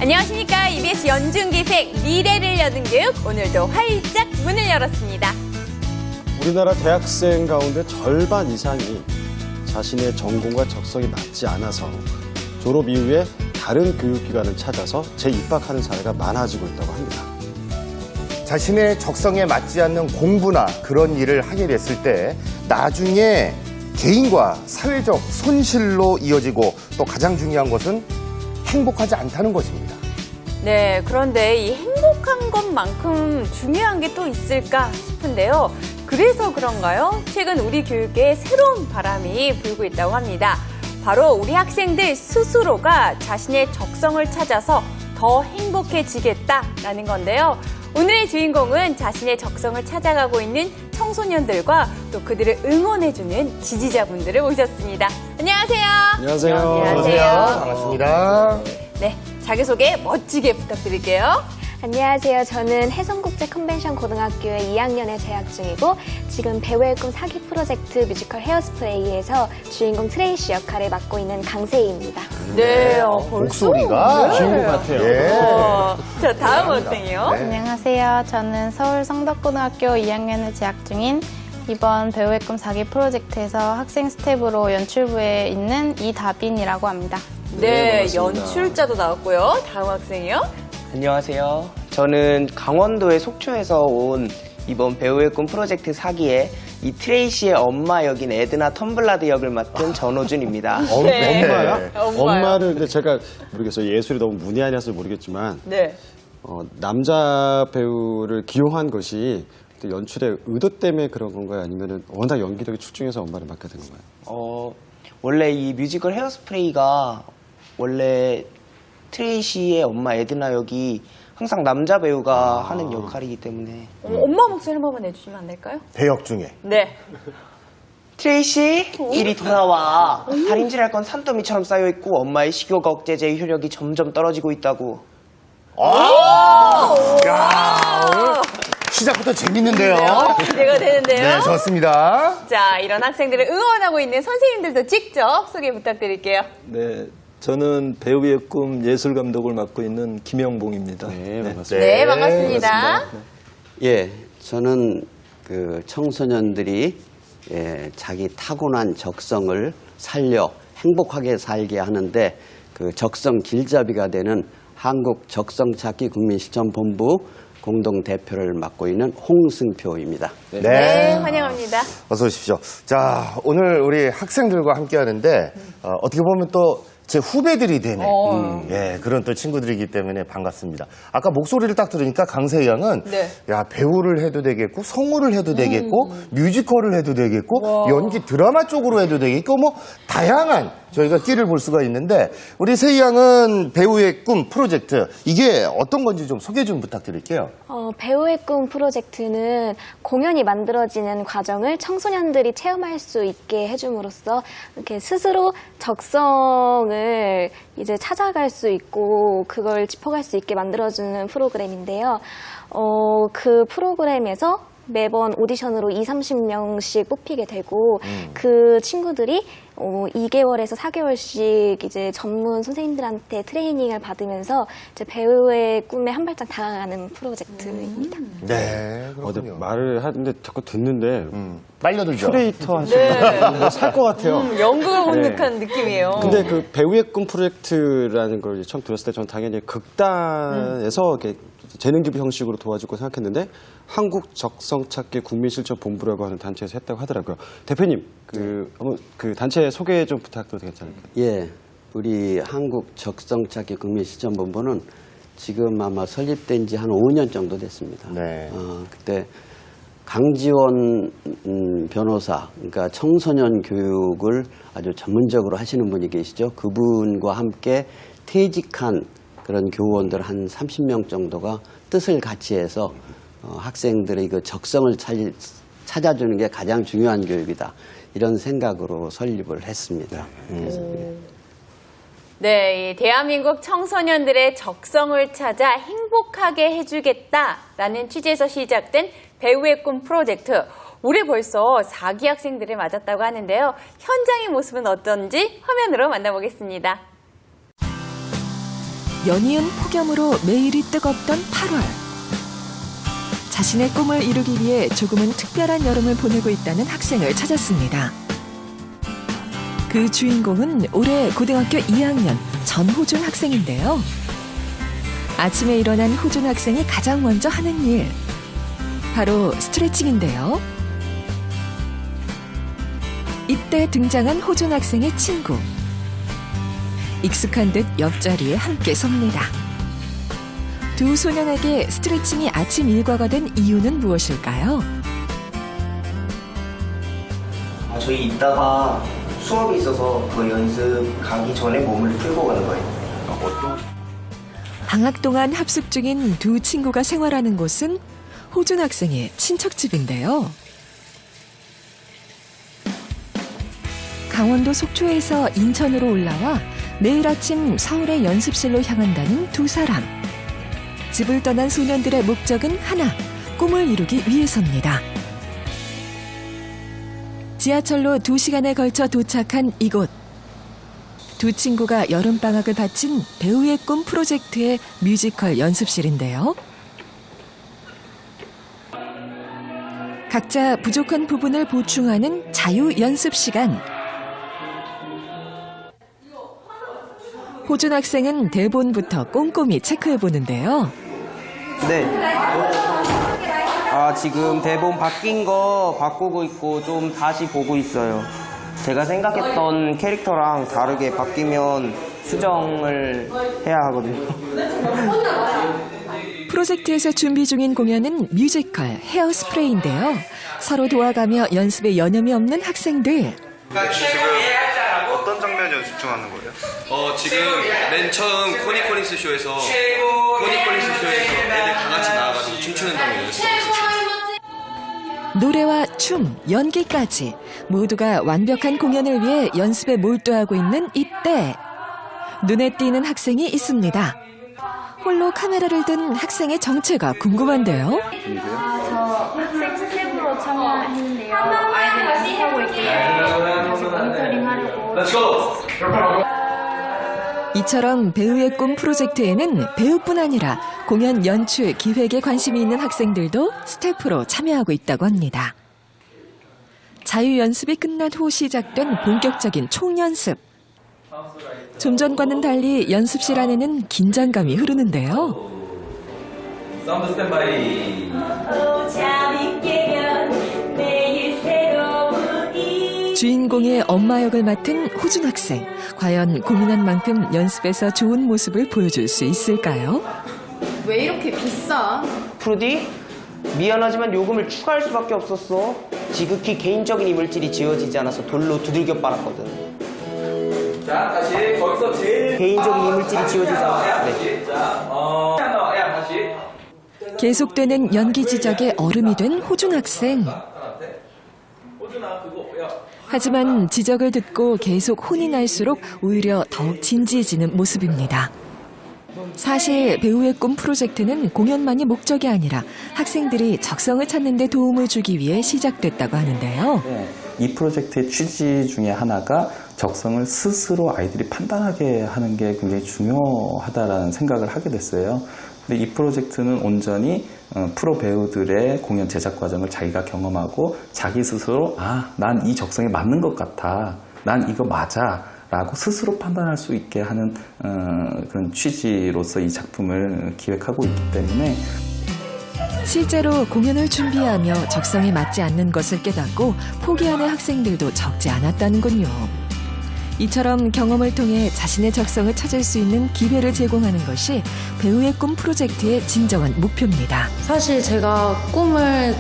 안녕하십니까. EBS 연중기획 미래를 여는 교육, 오늘도 활짝 문을 열었습니다. 우리나라 대학생 가운데 절반 이상이 자신의 전공과 적성이 맞지 않아서 졸업 이후에 다른 교육기관을 찾아서 재입학하는 사례가 많아지고 있다고 합니다. 자신의 적성에 맞지 않는 공부나 그런 일을 하게 됐을 때 나중에 개인과 사회적 손실로 이어지고 또 가장 중요한 것은 행복하지 않다는 것입니다. 네, 그런데 이 행복한 것만큼 중요한 게 또 있을까 싶은데요. 그래서 그런가요? 최근 우리 교육에 새로운 바람이 불고 있다고 합니다. 바로 우리 학생들 스스로가 자신의 적성을 찾아서 더 행복해지겠다라는 건데요. 오늘의 주인공은 자신의 적성을 찾아가고 있는 청소년들과 또 그들을 응원해주는 지지자분들을 모셨습니다. 안녕하세요. 안녕하세요. 안녕하세요. 반갑습니다. 네, 자기소개 멋지게 부탁드릴게요. 안녕하세요. 저는 해성국제 컨벤션 고등학교에 2학년에 재학 중이고 지금 배우의 꿈 사기 프로젝트 뮤지컬 헤어스프레이에서 주인공 트레이시 역할을 맡고 있는 강세희입니다. 네, 목소리가 주인공 같아요. 예. 자, 다음 학생이요. 네. 안녕하세요. 저는 서울 성덕고등학교 2학년에 재학 중인 이번 배우의 꿈 4기 프로젝트에서 학생 스텝으로 연출부에 있는 이다빈이라고 합니다. 네, 반갑습니다. 연출자도 나왔고요. 다음 학생이요. 안녕하세요. 저는 강원도의 속초에서 온 이번 배우의 꿈 프로젝트 4기에 이 트레이시의 엄마 역인 에드나 텀블라드 역을 맡은 전호준입니다. 네. 엄마야? 엄마요. 엄마를 근데 제가 모르겠어요. 예술이 너무 문외한이라서 모르겠지만 네. 남자 배우를 기용한 것이 또 연출의 의도 때문에 그런 건가요? 아니면 워낙 연기력이 출중해서 엄마를 맡게 된 건가요? 원래 이 뮤지컬 헤어스프레이가 원래 트레이시의 엄마 에드나 역이 항상 남자 배우가 하는 역할이기 때문에 엄마 목소리 한 번만 내주시면 안 될까요? 배역 중에. 네. 트레이시 이리 돌아와. 다림질할 건 산더미처럼 쌓여있고 엄마의 식욕 억제제의 효력이 점점 떨어지고 있다고. 야, 오늘 시작부터 재밌는데요. 기대가 되는데요. 네, 좋습니다. 자, 이런 학생들을 응원하고 있는 선생님들도 직접 소개 부탁드릴게요. 네, 저는 배우의 꿈 예술 감독을 맡고 있는 김영봉입니다. 네, 반갑습니다. 네, 반갑습니다. 예, 저는 그 청소년들이 자기 타고난 적성을 살려 행복하게 살게 하는데 그 적성 길잡이가 되는 한국 적성찾기 국민실천본부 공동 대표를 맡고 있는 홍승표입니다. 네, 환영합니다. 어서 오십시오. 자, 오늘 우리 학생들과 함께 하는데 어떻게 보면 또 제 후배들이 되는 예, 그런 또 친구들이기 때문에 반갑습니다. 아까 목소리를 딱 들으니까 강세희 양은 네. 야, 배우를 해도 되겠고 성우를 해도 되겠고 뮤지컬을 해도 되겠고 연기 드라마 쪽으로 해도 되겠고 뭐 다양한 저희가 끼를 볼 수가 있는데 우리 세희 양은 배우의 꿈 프로젝트 이게 어떤 건지 좀 소개 좀 부탁드릴게요. 배우의 꿈 프로젝트는 공연이 만들어지는 과정을 청소년들이 체험할 수 있게 해줌으로써 이렇게 스스로 적성을 이제 찾아갈 수 있고 그걸 짚어갈 수 있게 만들어주는 프로그램인데요. 그 프로그램에서 매번 오디션으로 20-30명씩 뽑히게 되고 그 친구들이 2개월에서 4개월씩 이제 전문 선생님들한테 트레이닝을 받으면서 이제 배우의 꿈에 한 발짝 다가가는 프로젝트입니다. 네, 어제 그렇군요. 말을 하는데 자꾸 듣는데 빨려들죠. 큐레이터 하시는 살 것 같아요. 연극을 온 듯한 느낌이에요. 근데 그 배우의 꿈 프로젝트라는 걸 처음 들었을 때 저는 당연히 극단에서 이렇게 재능기부 형식으로 도와줄 거 생각했는데 한국 적성찾기 국민실천본부라고 하는 단체에서 했다고 하더라고요. 대표님, 그 단체 소개 좀 부탁드려도 괜찮을까요? 예, 우리 한국 적성찾기 국민실천본부는 지금 아마 설립된 지 한 5년 정도 됐습니다. 네. 그때 강지원 변호사, 그러니까 청소년 교육을 아주 전문적으로 하시는 분이 계시죠. 그분과 함께 퇴직한 그런 교원들 한 30명 정도가 뜻을 같이 해서 학생들의 그 적성을 찾아주는 게 가장 중요한 교육이다. 이런 생각으로 설립을 했습니다. 그래서 네, 이 대한민국 청소년들의 적성을 찾아 행복하게 해주겠다라는 취지에서 시작된 배우의 꿈 프로젝트. 올해 벌써 4기 학생들을 맞았다고 하는데요. 현장의 모습은 어떤지 화면으로 만나보겠습니다. 연이은 폭염으로 매일이 뜨겁던 8월. 자신의 꿈을 이루기 위해 조금은 특별한 여름을 보내고 있다는 학생을 찾았습니다. 그 주인공은 올해 고등학교 2학년 전호준 학생인데요. 아침에 일어난 호준 학생이 가장 먼저 하는 일, 바로 스트레칭인데요. 이때 등장한 호준 학생의 친구. 익숙한 듯 옆자리에 함께 섭니다. 두 소년에게 스트레칭이 아침 일과가 된 이유는 무엇일까요? 저희 이따가 수업이 있어서 그 연습 가기 전에 몸을 풀고 가는 거예요. 방학 동안 합숙 중인 두 친구가 생활하는 곳은 호준 학생의 친척집인데요. 강원도 속초에서 인천으로 올라와 내일 아침 서울의 연습실로 향한다는 두 사람. 집을 떠난 소년들의 목적은 하나, 꿈을 이루기 위해서입니다. 지하철로 2시간에 걸쳐 도착한 이곳. 두 친구가 여름방학을 바친 배우의 꿈 프로젝트의 뮤지컬 연습실인데요. 각자 부족한 부분을 보충하는 자유 연습 시간. 호준 학생은 대본부터 꼼꼼히 체크해 보는데요. 네. 지금 대본 바뀐 거 바꾸고 있고 좀 다시 보고 있어요. 제가 생각했던 캐릭터랑 다르게 바뀌면 수정을 해야 하거든요. 프로젝트에서 준비 중인 공연은 뮤지컬 헤어스프레이인데요. 서로 도와가며 연습에 여념이 없는 학생들. 어떤 장면 연습 중 하는 거예요? 지금 맨 처음 코니코니스 쇼에서 애들 다 같이 나와가지고 춤추는 장면 연습하고 있었어요. 노래와 춤, 연기까지 모두가 완벽한 공연을 위해 연습에 몰두하고 있는 이때 눈에 띄는 학생이 있습니다. 홀로 카메라를 든 학생의 정체가 궁금한데요. 저 학생 스텝으로 참여했는데요. 아이들 연습하고 있길래 모니터링 하려고. 이처럼 배우의 꿈 프로젝트에는 배우뿐 아니라 공연 연출, 기획에 관심이 있는 학생들도 스태프로 참여하고 있다고 합니다. 자유 연습이 끝난 후 시작된 본격적인 총연습. 좀 전과는 달리 연습실 안에는 긴장감이 흐르는데요. 사운드 스탠바이. 주인공의 엄마 역을 맡은 호준 학생. 과연 고민한 만큼 연습에서 좋은 모습을 보여줄 수 있을까요? 왜 이렇게 비싸? 프로디? 미안하지만 요금을 추가할 수밖에 없었어. 지극히 개인적인 이물질이 지워지지 않아서 돌로 두들겨 빨았거든. 자, 다시 거기서 제일 개인적인 이물질이 지워지잖아. 네. 다시. 계속되는 연기 지적에 얼음이 된 호준 학생. 하지만 지적을 듣고 계속 혼이 날수록 오히려 더욱 진지해지는 모습입니다. 사실 배우의 꿈 프로젝트는 공연만이 목적이 아니라 학생들이 적성을 찾는 데 도움을 주기 위해 시작됐다고 하는데요. 이 프로젝트의 취지 중에 하나가 적성을 스스로 아이들이 판단하게 하는 게 굉장히 중요하다라는 생각을 하게 됐어요. 근데 이 프로젝트는 온전히 프로 배우들의 공연 제작 과정을 자기가 경험하고 자기 스스로 난 이 적성에 맞는 것 같아. 난 이거 맞아. 라고 스스로 판단할 수 있게 하는 그런 취지로서 이 작품을 기획하고 있기 때문에 실제로 공연을 준비하며 적성에 맞지 않는 것을 깨닫고 포기하는 학생들도 적지 않았다는군요. 이처럼 경험을 통해 자신의 적성을 찾을 수 있는 기회를 제공하는 것이 배우의 꿈 프로젝트의 진정한 목표입니다. 사실 제가 꿈을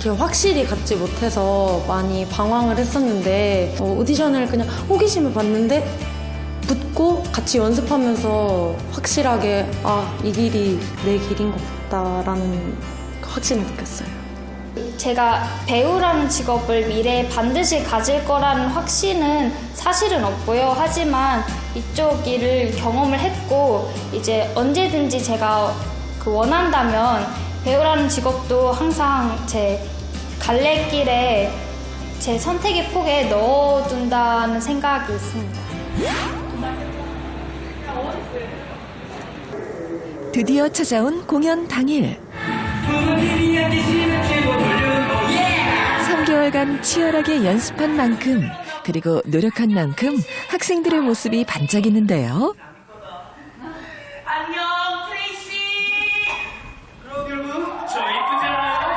이렇게 확실히 갖지 못해서 많이 방황을 했었는데 오디션을 그냥 호기심을 봤는데 붙고 같이 연습하면서 확실하게 이 길이 내 길인 것 같다라는 확신을 느꼈어요. 제가 배우라는 직업을 미래에 반드시 가질 거라는 확신은 사실은 없고요. 하지만 이쪽 일을 경험을 했고 이제 언제든지 제가 원한다면 배우라는 직업도 항상 제 갈래길에 제 선택의 폭에 넣어둔다는 생각이 있습니다. 드디어 찾아온 공연 당일. 3개월간 치열하게 연습한 만큼, 그리고 노력한 만큼 학생들의 모습이 반짝이는데요. 안녕, 트레이시. 그럼 여러분, 저 이쁘지 않아요?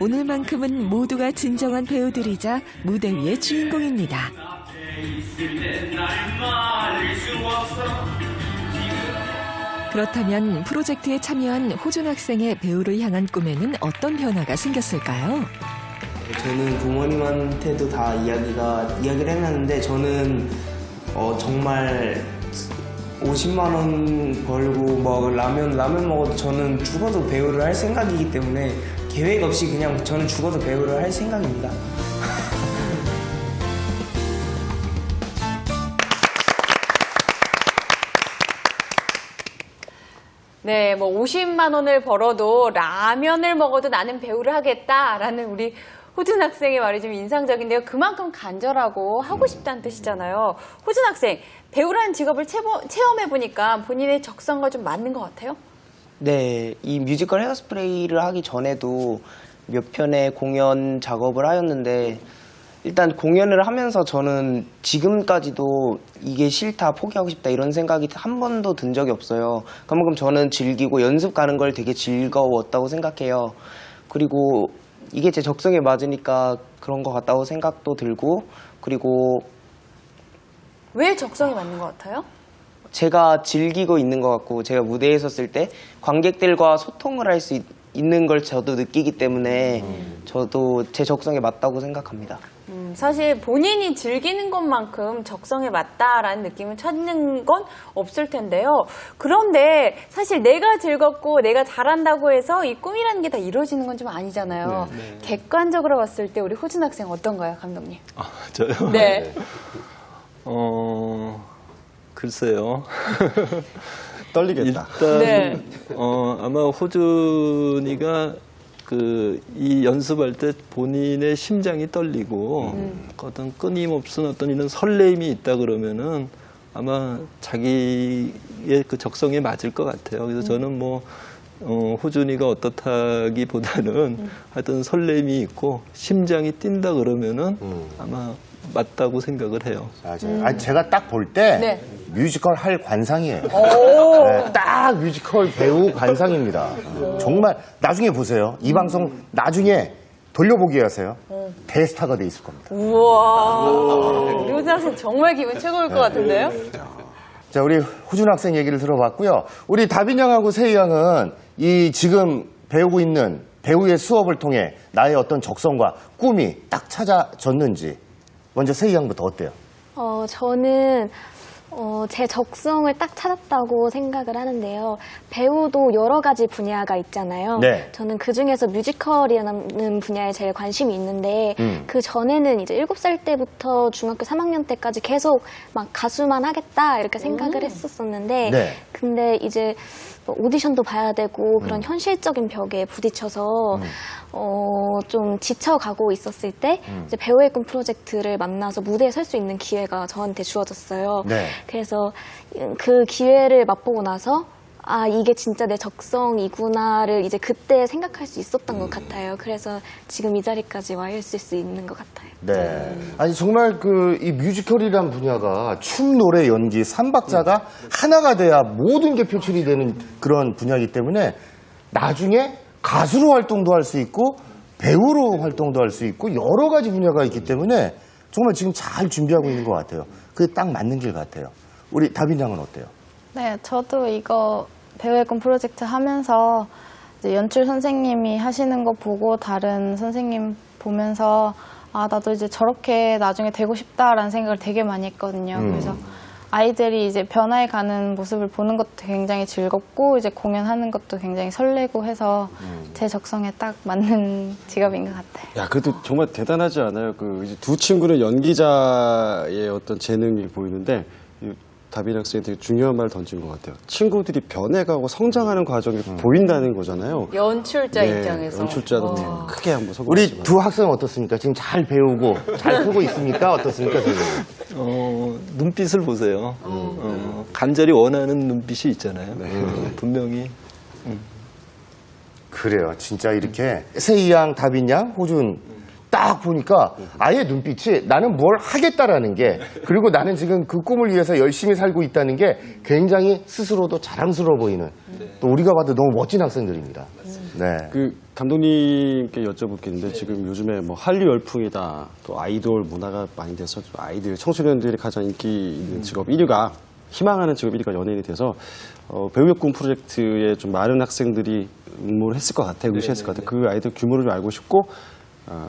오늘만큼은 모두가 진정한 배우들이자 무대 위의 주인공입니다. 그렇다면 프로젝트에 참여한 호준 학생의 배우를 향한 꿈에는 어떤 변화가 생겼을까요? 저는 부모님한테도 다 이야기를 해놨는데 저는 정말 50만 원 벌고 뭐 라면 먹어도 저는 죽어도 배우를 할 생각이기 때문에 계획 없이 그냥 저는 죽어도 배우를 할 생각입니다. 네, 뭐 50만 원을 벌어도 라면을 먹어도 나는 배우를 하겠다라는 우리 호준 학생의 말이 좀 인상적인데요. 그만큼 간절하고 하고 싶다는 뜻이잖아요. 호준 학생, 배우라는 직업을 체험해보니까 본인의 적성과 좀 맞는 것 같아요? 네, 이 뮤지컬 헤어스프레이를 하기 전에도 몇 편의 공연 작업을 하였는데 일단 공연을 하면서 저는 지금까지도 이게 싫다, 포기하고 싶다 이런 생각이 한 번도 든 적이 없어요. 그만큼 저는 즐기고 연습 가는 걸 되게 즐거웠다고 생각해요. 그리고 이게 제 적성에 맞으니까 그런 것 같다고 생각도 들고, 그리고 왜 적성이 맞는 것 같아요? 제가 즐기고 있는 것 같고 제가 무대에 섰을 때 관객들과 소통을 할 수 있는 걸 저도 느끼기 때문에 저도 제 적성에 맞다고 생각합니다. 사실 본인이 즐기는 것만큼 적성에 맞다라는 느낌을 찾는 건 없을 텐데요. 그런데 사실 내가 즐겁고 내가 잘한다고 해서 이 꿈이라는 게 다 이루어지는 건 좀 아니잖아요. 네. 객관적으로 봤을 때 우리 호준 학생 어떤가요, 감독님? 저요? 네. 글쎄요. 떨리겠다. 일단 네. 아마 호준이가 이 연습할 때 본인의 심장이 떨리고 어떤 끊임없은 어떤 이런 설레임이 있다 그러면은 아마 자기의 그 적성에 맞을 것 같아요. 그래서 저는 뭐 호준이가 어떻다기보다는 하여튼 설렘이 있고 심장이 뛴다 그러면은 아마 맞다고 생각을 해요. 맞아요. 아니, 제가 딱 볼 때 네. 뮤지컬 할 관상이에요. 네, 딱 뮤지컬 배우 관상입니다. 정말 나중에 보세요. 이 방송 나중에 돌려보기 하세요. 대스타가 돼 있을 겁니다. 우와. 우리 호준 학생 정말 기분 최고일 것 같은데요? 자, 우리 호준 학생 얘기를 들어봤고요. 우리 다빈 양하고 세희 양은 이 지금 배우고 있는 배우의 수업을 통해 나의 어떤 적성과 꿈이 딱 찾아졌는지 먼저 세희 양부터 어때요? 저는 제 적성을 딱 찾았다고 생각을 하는데요. 배우도 여러 가지 분야가 있잖아요. 네. 저는 그 중에서 뮤지컬이라는 분야에 제일 관심이 있는데 그 전에는 이제 7살 때부터 중학교 3학년 때까지 계속 막 가수만 하겠다 이렇게 생각을 했었었는데 네. 근데 이제 오디션도 봐야 되고 그런 현실적인 벽에 부딪혀서 좀 지쳐가고 있었을 때 이제 배우의 꿈 프로젝트를 만나서 무대에 설 수 있는 기회가 저한테 주어졌어요. 네. 그래서 그 기회를 맛보고 나서 아, 이게 진짜 내 적성이구나를 이제 그때 생각할 수 있었던 것 같아요. 그래서 지금 이 자리까지 와 있을 수 있는 것 같아요. 네. 아니, 정말 이 뮤지컬이란 분야가 춤, 노래, 연기, 삼박자가 하나가 돼야 모든 게 표출이 되는 그런 분야이기 때문에 나중에 가수로 활동도 할 수 있고 배우로 활동도 할 수 있고 여러 가지 분야가 있기 때문에 정말 지금 잘 준비하고 있는 것 같아요. 그게 딱 맞는 길 같아요. 우리 다빈 양은 어때요? 네, 저도 이거 배우의 꿈 프로젝트 하면서 이제 연출 선생님이 하시는 거 보고 다른 선생님 보면서 아, 나도 이제 저렇게 나중에 되고 싶다라는 생각을 되게 많이 했거든요. 그래서 아이들이 이제 변화해가는 모습을 보는 것도 굉장히 즐겁고 이제 공연하는 것도 굉장히 설레고 해서 제 적성에 딱 맞는 직업인 것 같아요. 야, 그래도 정말 대단하지 않아요? 이제 두 친구는 연기자의 어떤 재능이 보이는데 다빈 학생이 되게 중요한 말을 던진 것 같아요. 친구들이 변해가고 성장하는 과정이 보인다는 거잖아요. 연출자 입장에서. 연출자도 크게 한번 우리 성공하시면. 두 학생은 어떻습니까? 지금 잘 배우고 잘 크고 있습니까? 어떻습니까, 선생님? 눈빛을 보세요. 간절히 원하는 눈빛이 있잖아요. 분명히. 그래요. 진짜 이렇게 세이 양, 다빈 양, 호준 딱 보니까 아예 눈빛이 나는 뭘 하겠다라는 게, 그리고 나는 지금 그 꿈을 위해서 열심히 살고 있다는 게 굉장히 스스로도 자랑스러워 보이는, 또 우리가 봐도 너무 멋진 학생들입니다. 네. 그 감독님께 여쭤볼 게 있는데, 지금 요즘에 뭐 한류 열풍이다, 또 아이돌 문화가 많이 돼서 아이들, 청소년들이 가장 인기 있는 직업 1위가, 희망하는 직업 1위가 연예인이 돼서 배우의 꿈 프로젝트에 좀 많은 학생들이 응모를 했을 것 같아요. 의시했을 것 같아요. 그 아이들 규모를 좀 알고 싶고,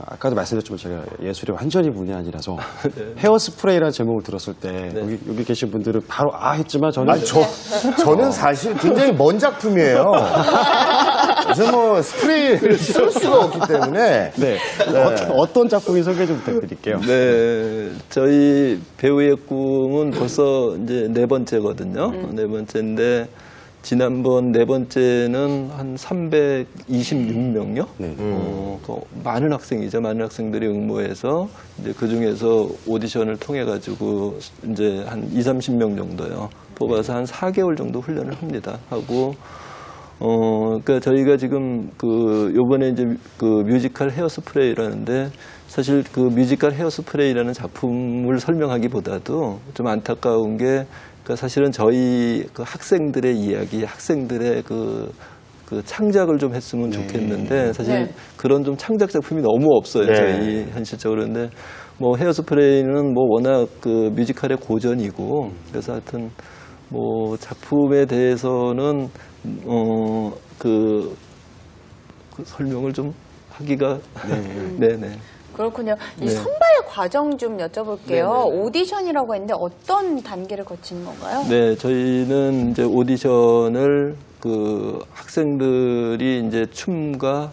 아까도 말씀드렸지만 제가 예술이 완전히 문이 아니라서 헤어스프레이라는 제목을 들었을 때 여기 계신 분들은 바로 했지만 저는 저는 사실 굉장히 먼 작품이에요. 저는 뭐 스프레이를 쓸 수가 없기 때문에. 네. 어떤 작품이 소개 좀 부탁드릴게요. 네, 저희 배우의 꿈은 벌써 이제 4번째거든요. 4번째인데 지난번 4번째는 한 326명요. 많은 학생이죠. 많은 학생들이 응모해서 이제 그 중에서 오디션을 통해 가지고 이제 한 20-30명 정도요. 뽑아서 한 4개월 정도 훈련을 합니다. 하고 그러니까 저희가 지금 요번에 이제 그 뮤지컬 헤어스프레이라는데, 사실 그 뮤지컬 헤어스프레이라는 작품을 설명하기보다도 좀 안타까운 게, 그러니까 사실은 저희 그 학생들의 이야기, 학생들의 그 창작을 좀 했으면 좋겠는데, 사실 그런 좀 창작 작품이 너무 없어요. 저희 현실적으로. 근데 뭐 헤어스프레이는 뭐 워낙 그 뮤지컬의 고전이고, 그래서 하여튼 뭐 작품에 대해서는 그 설명을 좀 하기가 네네. 그렇군요. 이 네. 선발 과정 좀 여쭤볼게요. 오디션이라고 했는데 어떤 단계를 거치는 건가요? 네, 저희는 이제 오디션을 학생들이 이제 춤과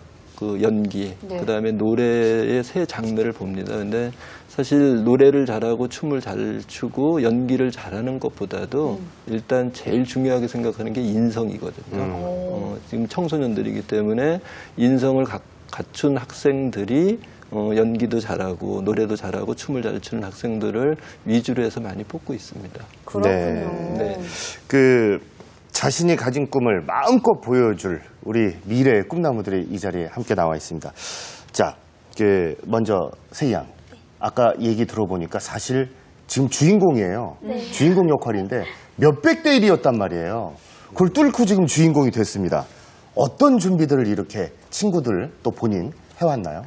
연기, 그다음에 노래의 세 장르를 봅니다. 근데 사실 노래를 잘하고 춤을 잘 추고 연기를 잘하는 것보다도 일단 제일 중요하게 생각하는 게 인성이거든요. 지금 청소년들이기 때문에 인성을 갖춘 학생들이 연기도 잘하고 노래도 잘하고 춤을 잘 추는 학생들을 위주로 해서 많이 뽑고 있습니다. 그렇군요. 네. 자신이 가진 꿈을 마음껏 보여줄 우리 미래의 꿈나무들이 이 자리에 함께 나와 있습니다. 자, 먼저 세이 양. 아까 얘기 들어보니까 사실 지금 주인공이에요. 주인공 역할인데 몇백 대 1이었단 말이에요. 그걸 뚫고 지금 주인공이 됐습니다. 어떤 준비들을 이렇게 친구들 또 본인 해왔나요?